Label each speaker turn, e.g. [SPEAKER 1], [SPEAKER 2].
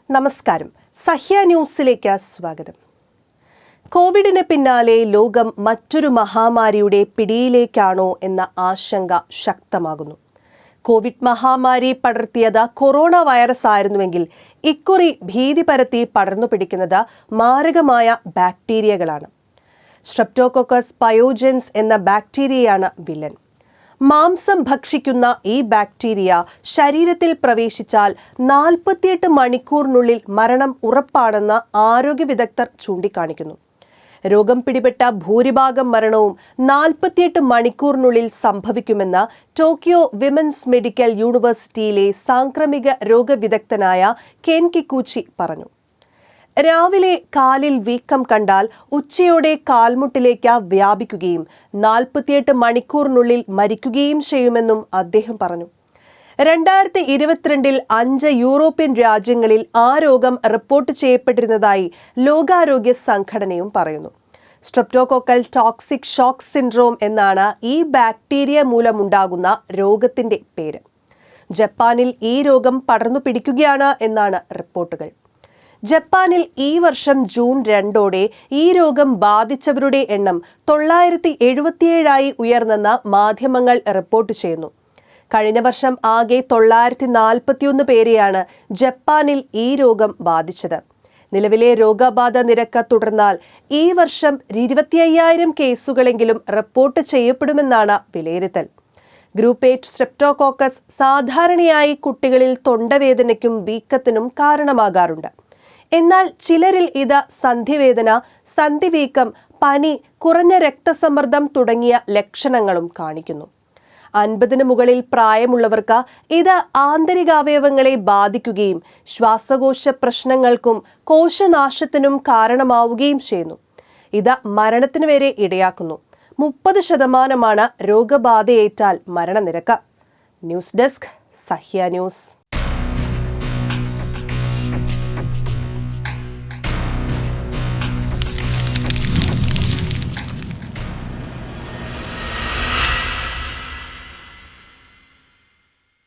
[SPEAKER 1] നമസ്കാരം. സഹ്യ ന്യൂസിലേക്ക് സ്വാഗതം. കോവിഡിന് പിന്നാലെ ലോകം മറ്റൊരു മഹാമാരിയുടെ പിടിയിലേക്കാണോ എന്ന ആശങ്ക ശക്തമാകുന്നു. കോവിഡ് മഹാമാരി പടർത്തിയത് കൊറോണ വൈറസ് ആയിരുന്നുവെങ്കിൽ ഇക്കുറി ഭീതി പരത്തി പടർന്നു പിടിക്കുന്നത് മാരകമായ ബാക്ടീരിയകളാണ്. സ്ട്രെപ്റ്റോകോക്കസ് പയോജൻസ് എന്ന ബാക്ടീരിയയാണ് വില്ലൻ. മാംസം ഭക്ഷിക്കുന്ന ഈ ബാക്ടീരിയ ശരീരത്തിൽ പ്രവേശിച്ചാൽ 48 മണിക്കൂറിനുള്ളിൽ മരണം ഉറപ്പാണെന്ന് ആരോഗ്യ വിദഗ്ധർ ചൂണ്ടിക്കാണിക്കുന്നു. രോഗം പിടിപെട്ട ഭൂരിഭാഗം മരണവും 48 മണിക്കൂറിനുള്ളിൽ സംഭവിക്കുമെന്ന് ടോക്കിയോ വിമൻസ് മെഡിക്കൽ യൂണിവേഴ്സിറ്റിയിലെ സാംക്രമിക രോഗവിദഗ്ധനായ കെൻ കിക്കുച്ചി പറഞ്ഞു. രാവിലെ കാലിൽ വീക്കം കണ്ടാൽ ഉച്ചയോടെ കാൽമുട്ടിലേക്ക് വ്യാപിക്കുകയും 48 മണിക്കൂറിനുള്ളിൽ മരിക്കുകയും ചെയ്യുമെന്നും അദ്ദേഹം പറഞ്ഞു. 2022 5 യൂറോപ്യൻ രാജ്യങ്ങളിൽ ആ രോഗം റിപ്പോർട്ട് ചെയ്യപ്പെട്ടിരുന്നതായി ലോകാരോഗ്യ സംഘടനയും പറയുന്നു. സ്ട്രെപ്റ്റോകോക്കൽ ടോക്സിക് ഷോക്ക് സിൻഡ്രോം എന്നാണ് ഈ ബാക്ടീരിയ മൂലമുണ്ടാകുന്ന രോഗത്തിന്റെ പേര്. ജപ്പാനിൽ ഈ രോഗം പടർന്നു പിടിക്കുകയാണ് എന്നാണ് റിപ്പോർട്ടുകൾ. ജപ്പാനിൽ ഈ വർഷം ജൂൺ 2 ഈ രോഗം ബാധിച്ചവരുടെ എണ്ണം 977 ഉയർന്നെന്ന് മാധ്യമങ്ങൾ റിപ്പോർട്ട് ചെയ്യുന്നു. കഴിഞ്ഞ വർഷം ആകെ 941 പേരെയാണ് ജപ്പാനിൽ ഈ രോഗം ബാധിച്ചത്. നിലവിലെ രോഗബാധ നിരക്ക് തുടർന്നാൽ ഈ വർഷം 25,000 കേസുകളെങ്കിലും റിപ്പോർട്ട് ചെയ്യപ്പെടുമെന്നാണ് വിലയിരുത്തൽ. ഗ്രൂപ്പ് 8 സ്ട്രെപ്റ്റോകോക്കസ് സാധാരണയായി കുട്ടികളിൽ തൊണ്ടവേദനയ്ക്കും വീക്കത്തിനും കാരണമാകാറുണ്ട്. എന്നാൽ ചിലരിൽ ഇത് സന്ധിവേദന, സന്ധിവീക്കം, പനി, കുറഞ്ഞ രക്തസമ്മർദ്ദം തുടങ്ങിയ ലക്ഷണങ്ങളും കാണിക്കുന്നു. 50-ന് മുകളിൽ പ്രായമുള്ളവർക്ക് ഇത് ആന്തരികാവയവങ്ങളെ ബാധിക്കുകയും ശ്വാസകോശ പ്രശ്നങ്ങൾക്കും കോശനാശത്തിനും കാരണമാവുകയും ചെയ്യുന്നു. ഇത് മരണത്തിന് വരെ ഇടയാക്കുന്നു. 30% രോഗബാധയേറ്റാൽ മരണനിരക്ക്. News desk, Sahya news.